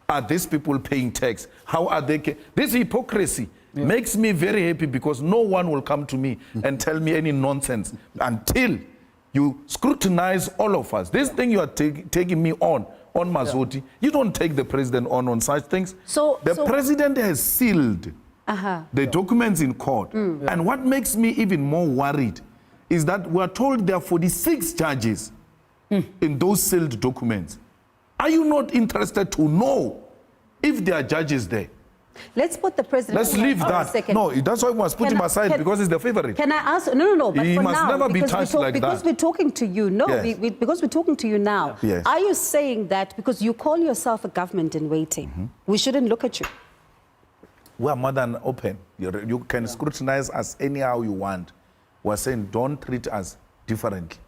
Are these people paying tax? How are they? This hypocrisy makes me very happy because no one will come to me and tell me any nonsense until you scrutinize all of us. This thing you are taking me on Mazoti, you don't take the president on such things. The president has sealed the documents in court. And what makes me even more worried is that we are told there are 46 judges in those sealed documents. Are you not interested to know if there are judges there? Let's put the president... Let's leave that. No, that's why we must put him aside because he's the favorite. Can I ask... No, but he for must now, never be touched like that. Because we're talking to you. No, because we're talking to you now. Yes. Are you saying that because you call yourself a government in waiting, we shouldn't look at you? We are more than open. You can scrutinize us anyhow you want. We're saying don't treat us differently.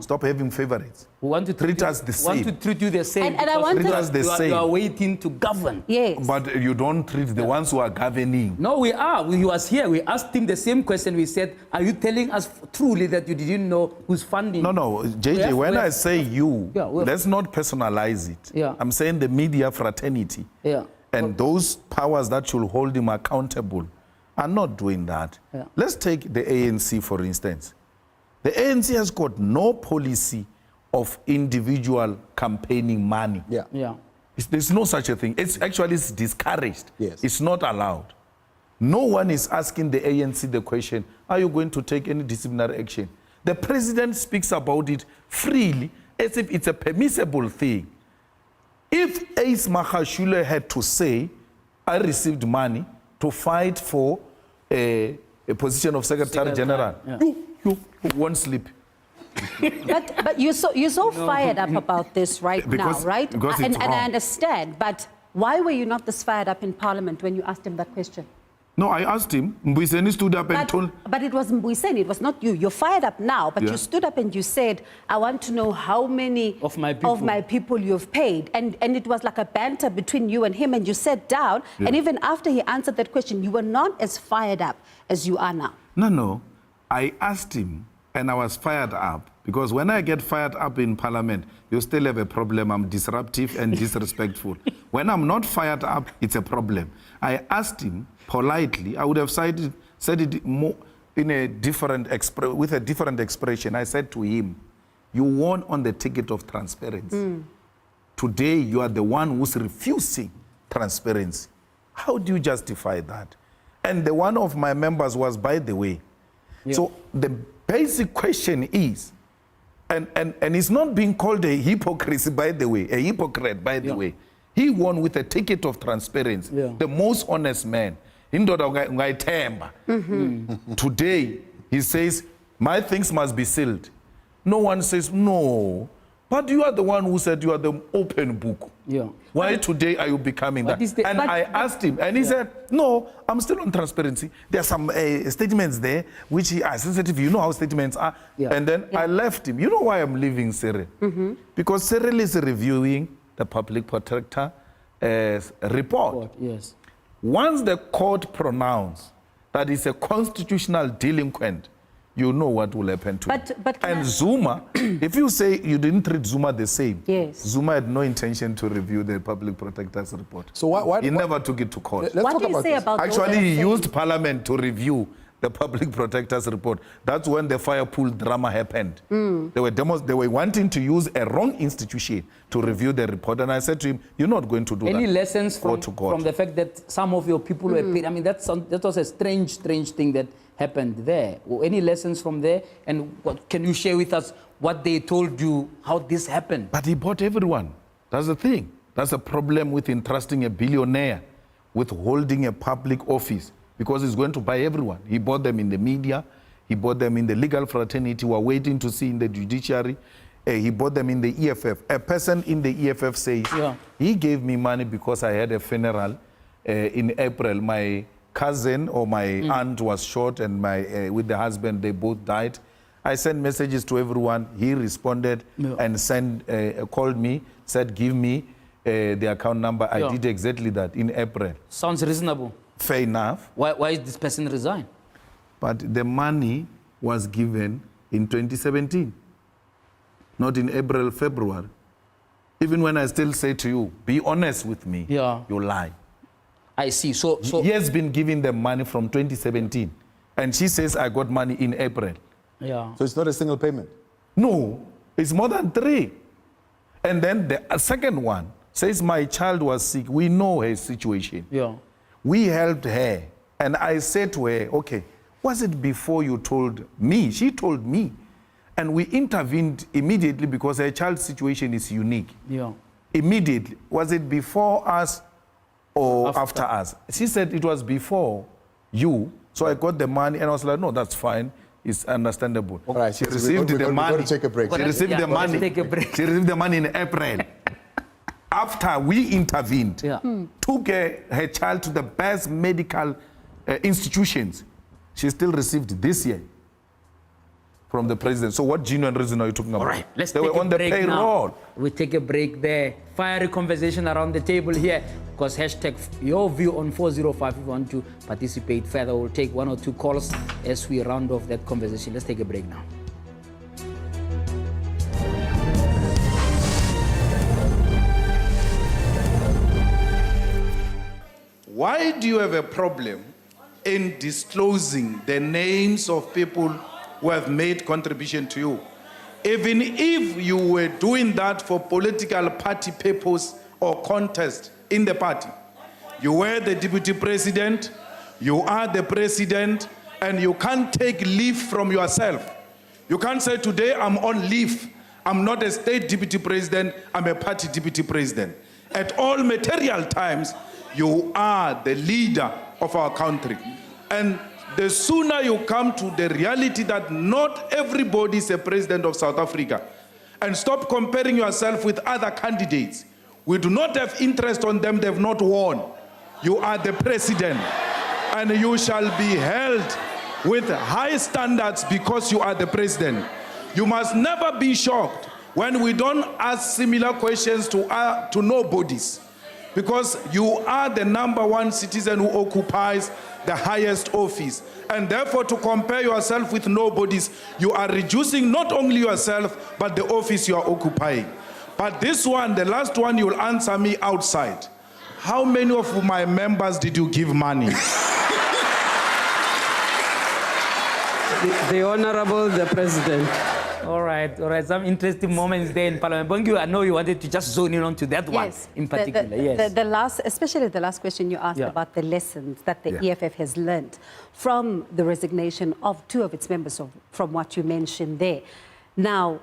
Stop having favorites. We want to treat us the same. Want to treat you the same. And I want treat us the same. You are waiting to govern. Yes. But you don't treat the ones who are governing. No, we are. He was here. We asked him the same question. We said, are you telling us truly that you didn't know who's funding? No, JJ, when I say you, let's not personalize it. I'm saying the media fraternity. And those powers that should hold him accountable are not doing that. Let's take the ANC, for instance. The ANC has got no policy of individual campaigning money. There's no such a thing. It's discouraged. It's not allowed. No one is asking the ANC the question, are you going to take any disciplinary action? The president speaks about it freely as if it's a permissible thing. If Ace Mahashule had to say, I received money to fight for a position of Secretary General, you won't sleep. but you're so fired up about this now, right? Because and I understand, but why were you not this fired up in Parliament when you asked him that question? No, I asked him. Mbuyiseni stood up and told... But it was Mbuyiseni, it was not you. You're fired up now, but you stood up and you said, I want to know how many of my people you've paid. And it was like a banter between you and him, and you sat down, and even after he answered that question, you were not as fired up as you are now. No. I asked him, and I was fired up, because when I get fired up in Parliament, you still have a problem. I'm disruptive and disrespectful. When I'm not fired up, it's a problem. I asked him politely. I would have said it more in a with a different expression. I said to him, you won on the ticket of transparency. Today, you are the one who's refusing transparency. How do you justify that? And the one of my members was, by the way. So the basic question is, and it's not being called a hypocrisy, by the way, a hypocrite, by the way. He won with a ticket of transparency, the most honest man. Today, he says, my things must be sealed. No one says, no. But you are the one who said you are the open book. Why today are you becoming that? I asked him, and he said, no, I'm still on transparency. There are some statements there which are sensitive. You know how statements are. And then I left him. You know why I'm leaving Cyril? Because Cyril is reviewing the public protector report. Once the court pronounced that he's a constitutional delinquent, you know what will happen to him. But and Zuma, if you say you didn't treat Zuma the same, yes. Zuma had no intention to review the public protector's report. So he never took it to court. What do you say about Actually, he used Parliament to review the public protector's report. That's when the fire pool drama happened. They were wanting to use a wrong institution to review the report. And I said to him, you're not going to do that. Any lessons from the fact that some of your people were paid? I mean, that was a strange thing that happened there. Any lessons from there? And can you share with us what they told you, how this happened? But he bought everyone. That's the thing. That's a problem with entrusting a billionaire with holding a public office, because he's going to buy everyone. He bought them in the media. He bought them in the legal fraternity who are waiting to see in the judiciary. He bought them in the EFF. A person in the EFF says, he gave me money because I had a funeral in April. My cousin or my aunt was shot, and with the husband, they both died. I sent messages to everyone. He responded and called me, said, give me the account number. I did exactly that in April. Sounds reasonable. Fair enough. Why did this person resign? But the money was given in 2017, not in April, February. Even when I still say to you, be honest with me, you lie. I see. So he has been giving them money from 2017. And she says, I got money in April. Yeah. So it's not a single payment? No, it's more than 3. And then the second one says, my child was sick. We know her situation. Yeah. We helped her. And I said to her, okay, was it before you told me? She told me. And we intervened immediately because her child's situation is unique. Yeah. Immediately. Was it before us or after us? She said it was before you. So I got the money and I was like, no, that's fine. It's understandable. All right, she received the money. We're going to take a break. She received the money. She received the money in April. After we intervened, took her child to the best medical institutions, she still received this year from the president. So what genuine reason are you talking about? All right, let's they take were on a the break payroll. now. We take a break there. Fiery conversation around the table here, because hashtag your view on 405 if you want to participate further. We'll take 1 or 2 calls as we round off that conversation. Let's take a break now. Why do you have a problem in disclosing the names of people who have made contribution to you? Even if you were doing that for political party purpose or contest in the party. You were the deputy president, you are the president, and you can't take leave from yourself. You can't say, today I'm on leave. I'm not a state deputy president, I'm a party deputy president. At all material times, you are the leader of our country. And the sooner you come to the reality that not everybody is a president of South Africa, and stop comparing yourself with other candidates. We do not have interest on them, they've not won. You are the president, and you shall be held with high standards because you are the president. You must never be shocked when we don't ask similar questions to nobodies, because you are the #1 citizen who occupies the highest office. And therefore, to compare yourself with nobodies, you are reducing not only yourself, but the office you are occupying. But this one, the last one, you'll answer me outside. How many of my members did you give money? The Honorable the President. All right. Some interesting moments there in Parliament. Bongiwe, I know you wanted to just zone in onto that one in particular. Yes. Especially the last question you asked about the lessons that the EFF has learned from the resignation of 2 of its members, from what you mentioned there. Now,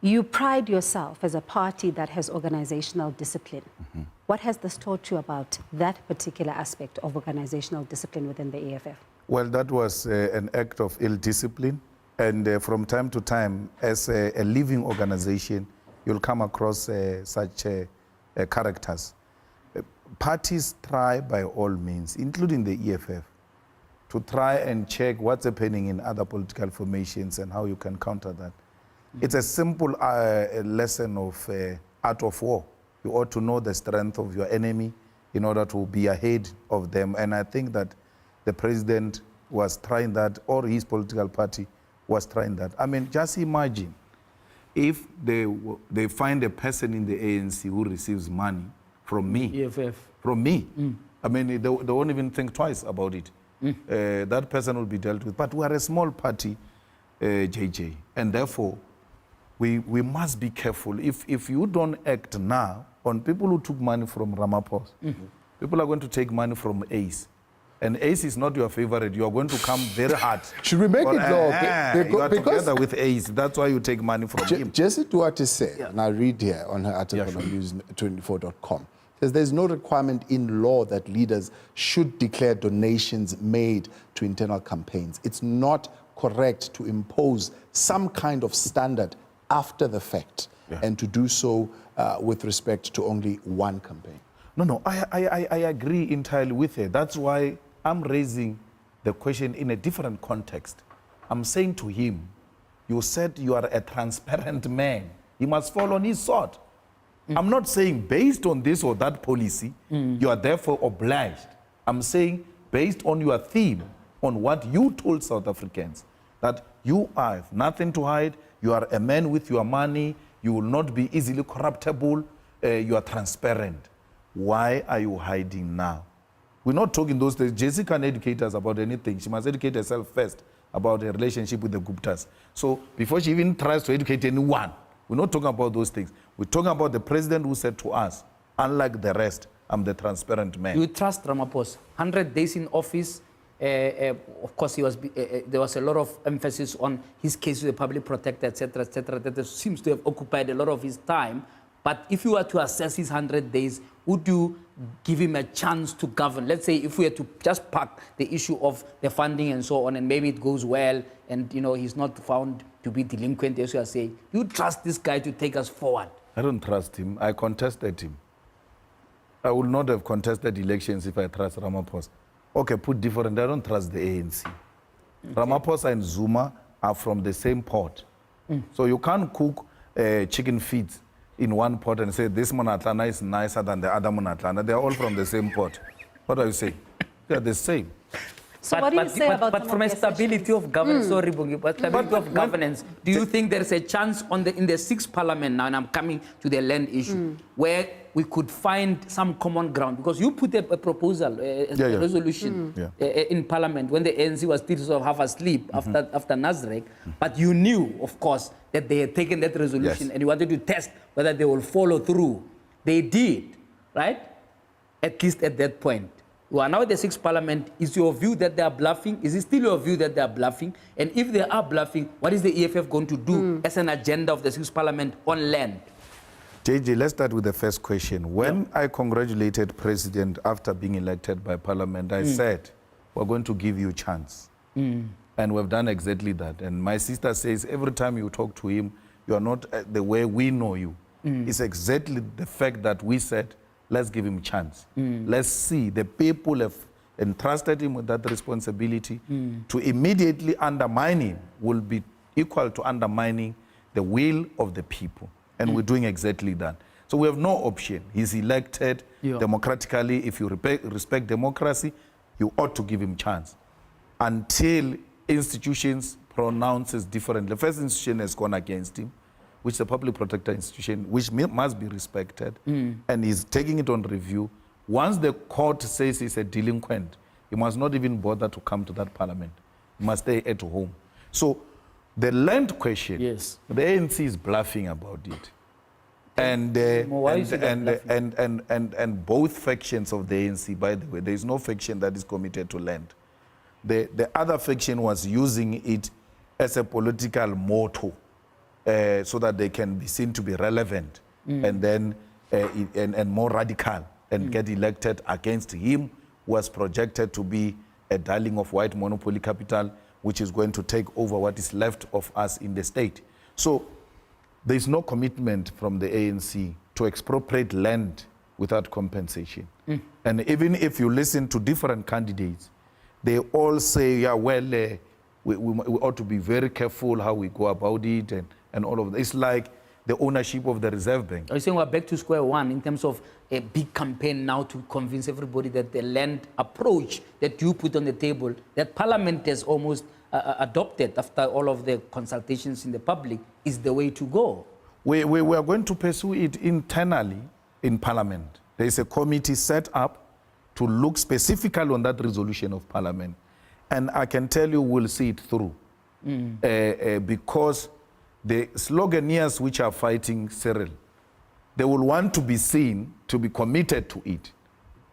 you pride yourself as a party that has organizational discipline. What has this taught you about that particular aspect of organizational discipline within the EFF? Well, that was an act of ill discipline. And from time to time, as a living organization, you'll come across such characters. Parties try by all means, including the EFF, to try and check what's happening in other political formations and how you can counter that. It's a simple lesson of art of war. You ought to know the strength of your enemy in order to be ahead of them. And I think that the president was trying that, or his political party was trying that. I mean, just imagine if they find a person in the ANC who receives money from me, EFF. from me. I mean, they won't even think twice about it. That person will be dealt with. But we are a small party, JJ, and therefore we must be careful. If you don't act now on people who took money from Ramaphosa, people are going to take money from ACE. And ACE is not your favorite. You are going to come very hard. Should we make it law? You are together with ACE. That's why you take money from him. Jessie Duarte said, and I read here on her article on news24.com, says there's no requirement in law that leaders should declare donations made to internal campaigns. It's not correct to impose some kind of standard after the fact and to do so with respect to only one campaign. No, I agree entirely with her. That's why I'm raising the question in a different context. I'm saying to him, you said you are a transparent man. He must fall on his sword. I'm not saying based on this or that policy, you are therefore obliged. I'm saying based on your theme, on what you told South Africans, that you have nothing to hide, you are a man with your money, you will not be easily corruptible, you are transparent. Why are you hiding now? We're not talking those days. Jessie can educate us about anything. She must educate herself first about her relationship with the Guptas. So before she even tries to educate anyone, we're not talking about those things. We're talking about the president who said to us, unlike the rest, I'm the transparent man. You trust Ramaphosa? 100 days in office. Of course, there was a lot of emphasis on his case with the public protector, etc., etc. That seems to have occupied a lot of his time. But if you were to assess his 100 days, would you give him a chance to govern? Let's say if we were to just park the issue of the funding and so on, and maybe it goes well, and he's not found to be delinquent, as you are saying, you trust this guy to take us forward? I don't trust him. I contested him. I would not have contested elections if I trust Ramaphosa. Okay, put different, I don't trust the ANC. Okay. Ramaphosa and Zuma are from the same pot. So you can't cook chicken feet in one pot and say this Monatlana is nicer than the other Monatlana. They're all from the same pot. What are you saying? They're the same. So what do you say about but from a stability of governance, sorry, Bongiwe, but stability of governance, do you think there's a chance in the 6th parliament now, and I'm coming to the land issue, where we could find some common ground? Because you put a proposal, a resolution in parliament when the ANC was still sort of half asleep after Nasrec, but you knew, of course, that they had taken that resolution and you wanted to test whether they will follow through. They did, right? At least at that point. We are now at the 6th parliament. Is your view that they are bluffing? Is it still your view that they are bluffing? And if they are bluffing, what is the EFF going to do as an agenda of the 6th parliament on land? JJ, let's start with the first question. When I congratulated President after being elected by Parliament, I said, we're going to give you a chance. And we've done exactly that. And my sister says, every time you talk to him, you are not the way we know you. It's exactly the fact that we said, let's give him a chance. Let's see. The people have entrusted him with that responsibility. To immediately undermine him will be equal to undermining the will of the people. And we're doing exactly that. So we have no option. He's elected democratically. If you respect democracy, you ought to give him a chance. Until institutions pronounces differently. The first institution has gone against him, which is the public protector institution, which must be respected, and he's taking it on review. Once the court says he's a delinquent, he must not even bother to come to that parliament. He must stay at home. So the land question, the ANC is bluffing about it. And, and both factions of the ANC, by the way, there is no faction that is committed to land. The other faction was using it as a political motto, so that they can be seen to be relevant and then and more radical and get elected against him, who was projected to be a darling of white monopoly capital, which is going to take over what is left of us in the state. So there is no commitment from the ANC to expropriate land without compensation. And even if you listen to different candidates, they all say, yeah, well, we ought to be very careful how we go about it and all of that. It's like the ownership of the Reserve Bank. Are you saying we're back to square one in terms of a big campaign now to convince everybody that the land approach that you put on the table, that Parliament has almost adopted after all of the consultations in the public is the way to go? We are going to pursue it internally in Parliament. There is a committee set up to look specifically on that resolution of Parliament. And I can tell you we'll see it through. Because the sloganeers which are fighting Cyril, they will want to be seen, to be committed to it.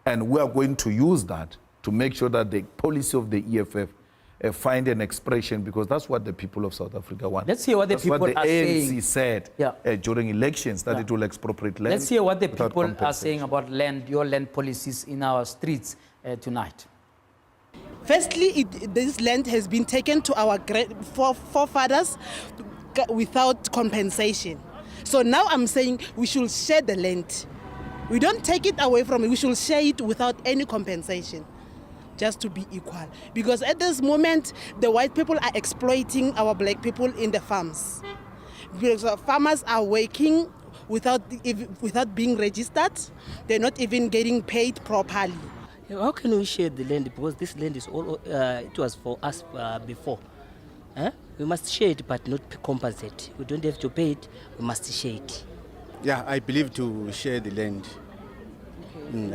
And we are going to use that to make sure that the policy of the EFF find an expression, because that's what the people of South Africa want. Let's hear what the people are saying. ANC said during elections, that it will expropriate land. Let's hear what the people are saying about land, your land policies in our streets tonight. Firstly, this land has been taken to our forefathers without compensation. So now I'm saying we should share the land. We don't take it away from it. We should share it without any compensation, just to be equal. Because at this moment, the white people are exploiting our black people in the farms. Because farmers are working without being registered. They're not even getting paid properly. How can we share the land? Because this land is all, it was for us before. We must share it, but not compensate. We don't have to pay it, we must share it. Yeah, I believe to share the land.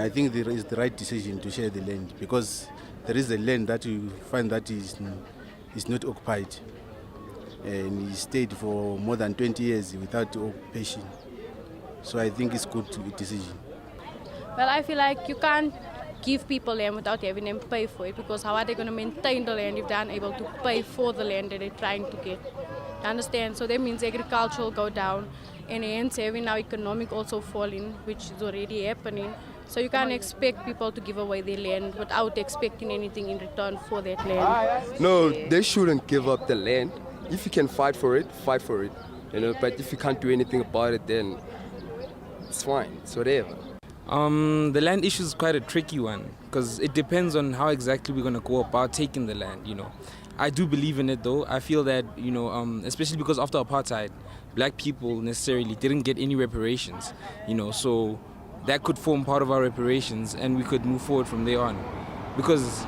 I think there is the right decision to share the land, because there is a land that you find that is not occupied. And he stayed for more than 20 years without occupation. So I think it's good decision. Well, I feel like you can't give people land without having them pay for it, because how are they going to maintain the land if they're unable to pay for the land that they're trying to get? You understand? So that means agriculture will go down, and hence having our economic also falling, which is already happening. So you can't expect people to give away their land without expecting anything in return for that land. No, they shouldn't give up the land. If you can fight for it, fight for it. You know, but if you can't do anything about it, then it's fine. It's whatever. The land issue is quite a tricky one, because it depends on how exactly we're going to go about taking the land, you know. I do believe in it though. I feel that, you know, especially because after apartheid, black people necessarily didn't get any reparations, you know, so that could form part of our reparations and we could move forward from there on. Because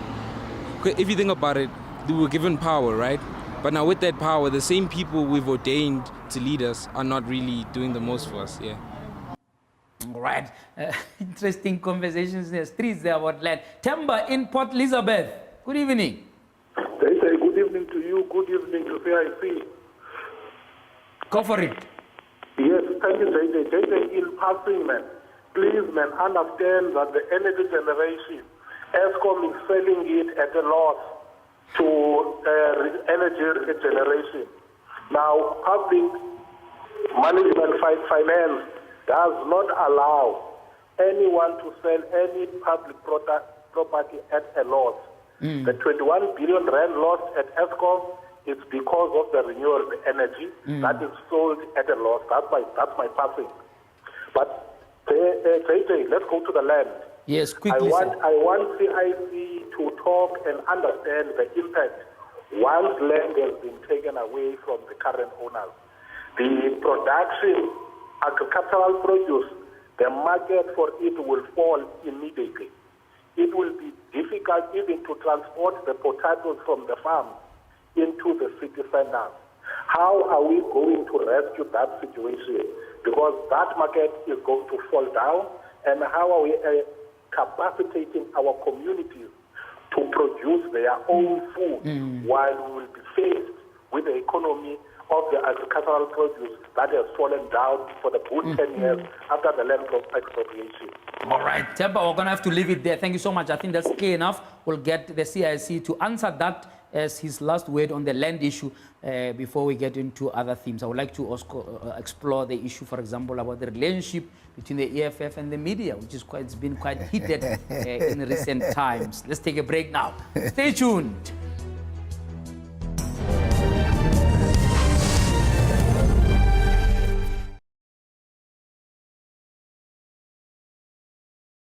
if you think about it, we were given power, right? But now with that power, the same people we've ordained to lead us are not really doing the most for us, yeah. All right. Interesting conversations in the streets there about land. Temba in Port Elizabeth. Good evening. They say good evening to you, good evening to CIC. Go for it. Yes, thank you, JJ. JJ, in passing, man, please, man, understand that the energy generation, Eskom is selling it at a loss to energy generation. Now, public management finance does not allow anyone to sell any public property at a loss. The 21 billion rand loss at Eskom is because of the renewable energy that is sold at a loss. That's my passing. But JJ, let's go to the land. Yes, quickly. I want CIC to talk and understand the impact once land has been taken away from the current owners. The production, agricultural produce, the market for it will fall immediately. It will be difficult even to transport the potatoes from the farm into the city centers. How are we going to rescue that situation? Because that market is going to fall down, and how are we capacitating our communities to produce their own food while we will be faced with the economy of the agricultural produce that has fallen down for the good 10 years after the land expropriation. All right, Temba, we're going to have to leave it there. Thank you so much. I think that's clear enough. We'll get the CIC to answer that as his last word on the land issue before we get into other themes. I would like to also explore the issue, for example, about the relationship between the EFF and the media, which is it's been quite heated in recent times. Let's take a break now. Stay tuned.